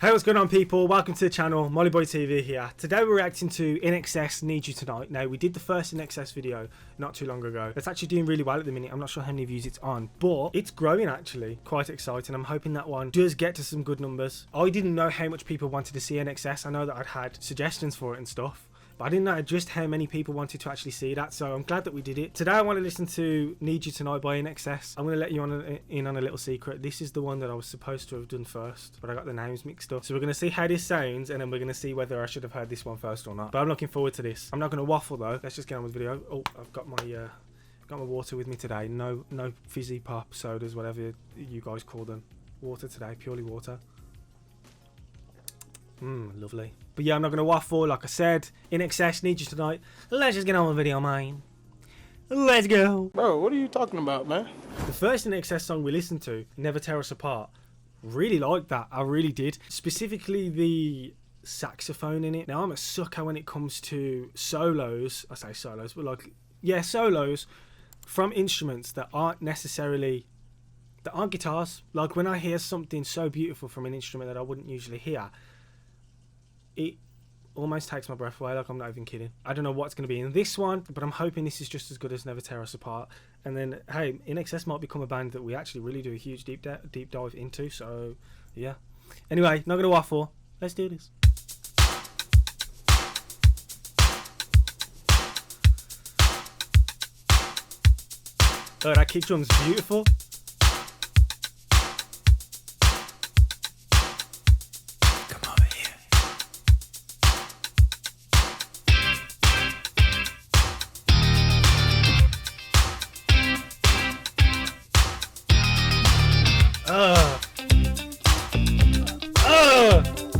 Hey, what's going on, people? Welcome to the channel. Mollyboy TV here. Today we're reacting to INXS Need You Tonight. Now, we did the first INXS video not too long ago. It's actually doing really well at the minute. I'm not sure how many views it's on, but it's growing actually. Quite exciting. I'm hoping that one does get to some good numbers. I didn't know how much people wanted to see INXS. I know that I'd had suggestions for it and stuff, but I didn't know just how many people wanted to actually see that, so I'm glad that we did it. Today I want to listen to Need You Tonight by INXS. I'm going to let you in on a little secret. This is the one that I was supposed to have done first, but I got the names mixed up. So we're going to see how this sounds, and then we're going to see whether I should have heard this one first or not. But I'm looking forward to this. I'm not going to waffle though. Let's just get on with the video. Oh, I've got my water with me today. No fizzy pop, sodas, whatever you guys call them. Water today, purely water. Lovely. But yeah, I'm not going to waffle. Like I said, INXS Need You Tonight. Let's just get on with the video, man. Let's go. Bro, what are you talking about, man? The first INXS song we listened to, Never Tear Us Apart, really liked that. I really did. Specifically the saxophone in it. Now, I'm a sucker when it comes to solos. I say solos, but like, yeah, solos from instruments that aren't necessarily, that aren't guitars. Like when I hear something so beautiful from an instrument that I wouldn't usually hear, it almost takes my breath away. Like, I'm not even kidding. I don't know what's going to be in this one, but I'm hoping this is just as good as Never Tear Us Apart. And then, hey, INXS might become a band that we actually really do a huge deep dive into. So, yeah. Anyway, not going to waffle. Let's do this. Oh, that kick drum's beautiful.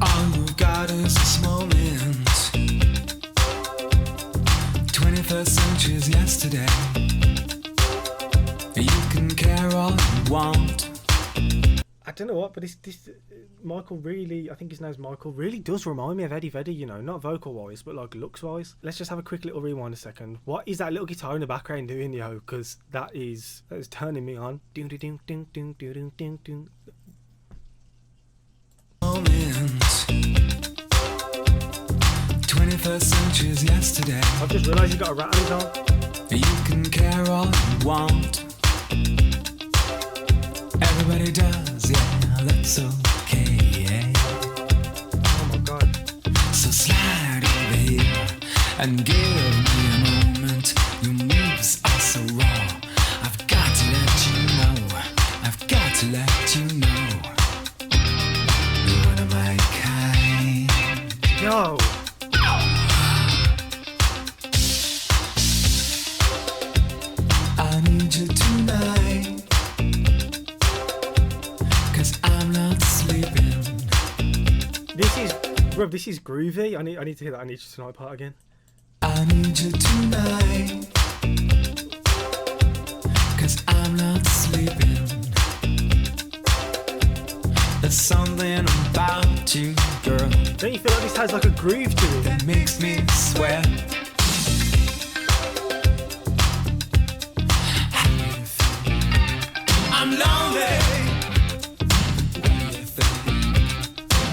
All you've got is this moment. 21st century's yesterday. You can care all you want. I don't know what, but this Michael really, I think his name's Michael, really does remind me of Eddie Vedder, you know, not vocal wise, but like looks wise. Let's just have a quick little rewind a second. What is that little guitar in the background doing, yo? Because that is turning me on. Ding ding ding ding ding ding ding ding. Moment. 21st century's yesterday. I've just realised he's got a rat on his arm. You can care all you want. Everybody does, yeah, that's okay. Oh my god. So slide over here and give me a moment. Your moves are so raw. I've got to let you know. I've got to let you know. You're one of my kind. Yo. I need you tonight. I'm not sleeping. This is groovy. I need to hear that I Need You Tonight part again. I need you tonight. 'Cause I'm not sleeping. There's something about you, girl. Don't you feel like this has like a groove to it? That makes me sweat. How do you feel? I'm lonely.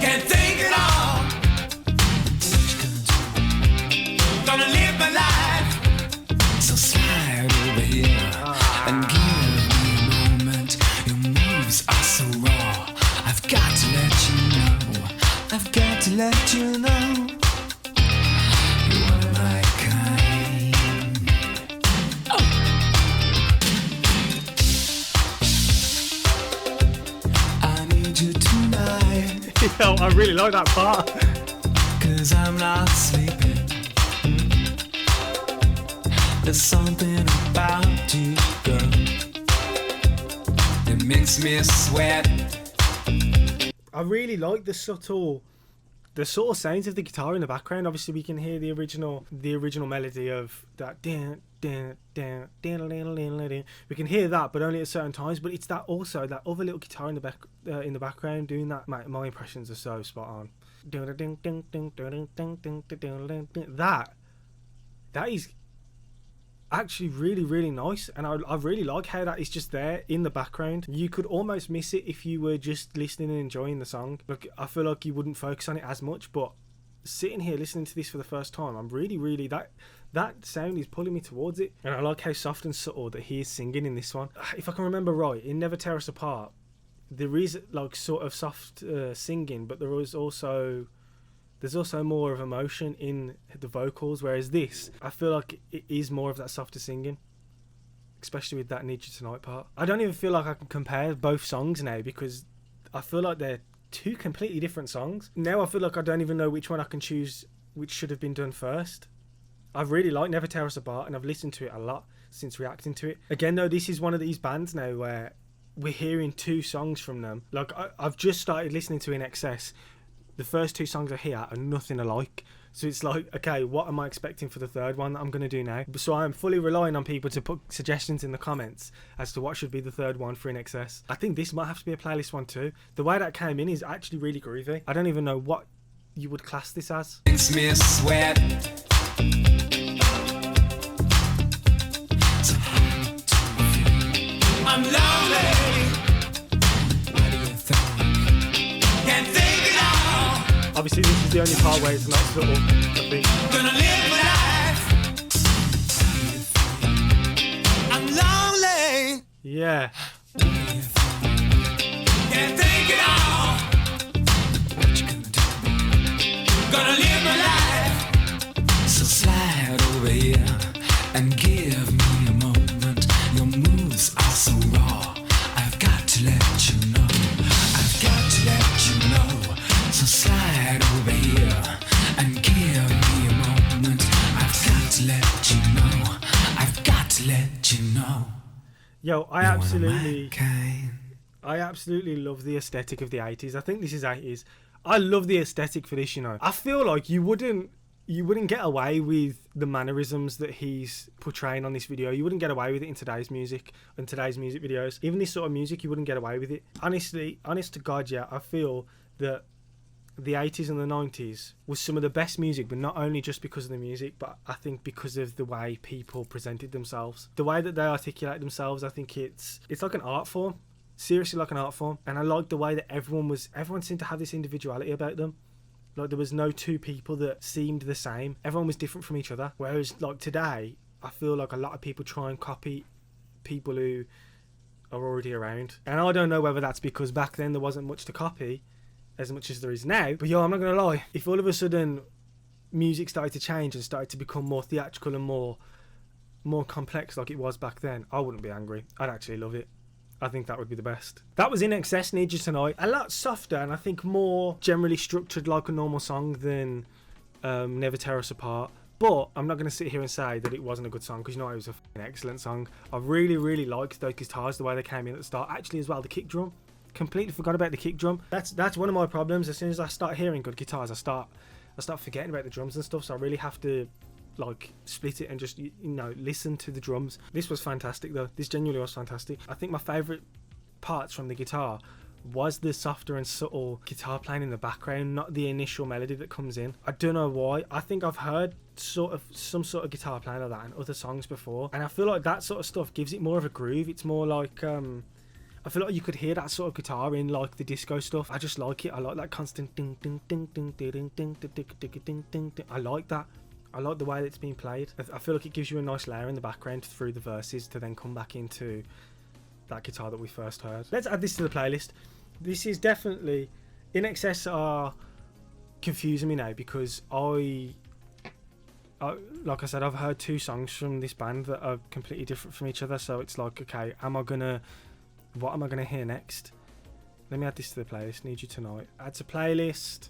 Can't think it all. Gonna live my life. So slide over here and give me a moment. Your moves are so raw. I've got to let you know. I've got to let you know. You're one of my kind. Oh. I need you tonight. Yo, I really like that part. 'Cause I'm not sleeping. There's something about you, girl, that makes me sweat. I really like the subtle sounds of the guitar in the background. Obviously, we can hear the original melody of that. We can hear that, but only at certain times. But it's that also that other little guitar in the background doing that. My impressions are so spot on. That is actually really, really nice, and I really like how that is just there in the background. You could almost miss it if you were just listening and enjoying the song. Like, I feel like you wouldn't focus on it as much, but sitting here listening to this for the first time, I'm really that sound is pulling me towards it, and I like how soft and subtle that he is singing in this one. If I can remember right, in Never Tear Us Apart, there is like sort of soft singing, but there's also more of emotion in the vocals, whereas this, I feel like it is more of that softer singing, especially with that Need You Tonight part. I don't even feel like I can compare both songs now, because I feel like they're two completely different songs. Now I feel like I don't even know which one I can choose, which should have been done first. I really like Never Tear Us Apart, and I've listened to it a lot since reacting to it. Again though, this is one of these bands now where we're hearing two songs from them. Like, I've just started listening to INXS. The first two songs I hear are nothing alike. So it's like, okay, what am I expecting for the third one that I'm going to do now? So I'm fully relying on people to put suggestions in the comments as to what should be the third one for INXS. I think this might have to be a playlist one too. The way that came in is actually really groovy. I don't even know what you would class this as. Makes me sweat. I'm lonely. What do you think? Can't think it all. Obviously this is the only part where it's not subtle, I think. Gonna live my life. I'm lonely. Yeah. Can't think it all. What you gonna do? Gonna live my life. So slide over here and give me a moment. Your moves are so raw. I've got to let you know. I've got to let you know. So slide over here and give me a moment. I've got to let you know. I've got to let you know. Yo, I absolutely love the aesthetic of the 80s. I think this is 80s. I love the aesthetic for this, you know. I feel like you wouldn't get away with the mannerisms that he's portraying on this video. You wouldn't get away with it in today's music and today's music videos. Even this sort of music, you wouldn't get away with it. Honestly, honest to God, yeah, I feel that the 80s and the 90s was some of the best music, but not only just because of the music, but I think because of the way people presented themselves. The way that they articulate themselves, I think it's like an art form. Seriously, like an art form. And I like the way that everyone seemed to have this individuality about them. Like, there was no two people that seemed the same. Everyone was different from each other. Whereas, like, today, I feel like a lot of people try and copy people who are already around. And I don't know whether that's because back then there wasn't much to copy as much as there is now. But yo, I'm not going to lie. If all of a sudden music started to change and started to become more theatrical and more complex like it was back then, I wouldn't be angry. I'd actually love it. I think that would be the best. That was INXS, Need You Tonight. A lot softer and I think more generally structured like a normal song than Never Tear Us Apart. But I'm not going to sit here and say that it wasn't a good song, because you know it was an excellent song. I really liked those guitars, the way they came in at the start. Actually as well, the kick drum. Completely forgot about the kick drum. That's one of my problems. As soon as I start hearing good guitars, I start forgetting about the drums and stuff. So I really have to like split it and just, you know, listen to the drums. This was fantastic though. This genuinely was fantastic. I think my favourite parts from the guitar was the softer and subtle guitar playing in the background, not the initial melody that comes in. I don't know why. I think I've heard some sort of guitar playing like that in other songs before, and I feel like that sort of stuff gives it more of a groove. It's more like I feel like you could hear that sort of guitar in like the disco stuff. I just like it. I like that constant ding ding ding ding ding ding ding ding ding ding ding. I like that. I like the way that it's being played. I feel like it gives you a nice layer in the background through the verses to then come back into that guitar that we first heard. Let's add this to the playlist. This is definitely... INXS are confusing me now, because I like I said, I've heard two songs from this band that are completely different from each other. So it's like, okay, what am I gonna hear next? Let me add this to the playlist. Need You Tonight. Add to playlist.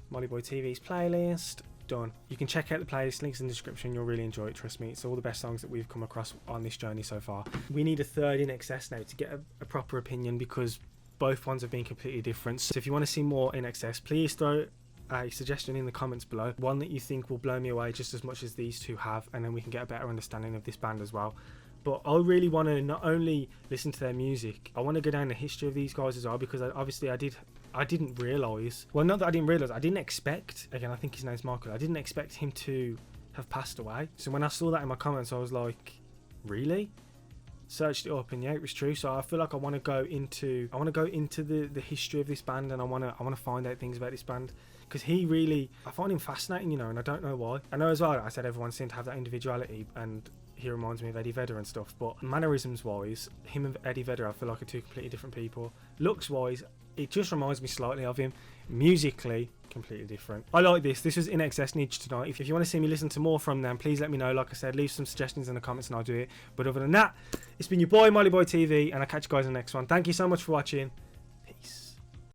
Molly Boy TV's playlist. Done. You can check out the playlist, links in the description. You'll really enjoy it, trust me. It's all the best songs that we've come across on this journey so far. We need a third INXS now to get a proper opinion, because both ones have been completely different. So if you want to see more INXS, please throw a suggestion in the comments below, one that you think will blow me away just as much as these two have, and then we can get a better understanding of this band as well. But I really want to not only listen to their music, I want to go down the history of these guys as well, because I didn't realise, well, not that I didn't realise, I didn't expect, again, I think his name's Michael, I didn't expect him to have passed away. So when I saw that in my comments, I was like, really? Searched it up, and yeah, it was true. So I feel like I want to go into the history of this band, and I want to find out things about this band, because I find him fascinating, you know, and I don't know why. I know as well, I said everyone seemed to have that individuality, and he reminds me of Eddie Vedder and stuff, but mannerisms wise, him and Eddie Vedder I feel like are two completely different people. Looks wise, it just reminds me slightly of him. Musically, completely different. I like this. This was INXS Need You Tonight. If you want to see me listen to more from them, please let me know. Like I said, leave some suggestions in the comments and I'll do it. But other than that, it's been your boy, Molly Boy TV, and I'll catch you guys in the next one. Thank you so much for watching.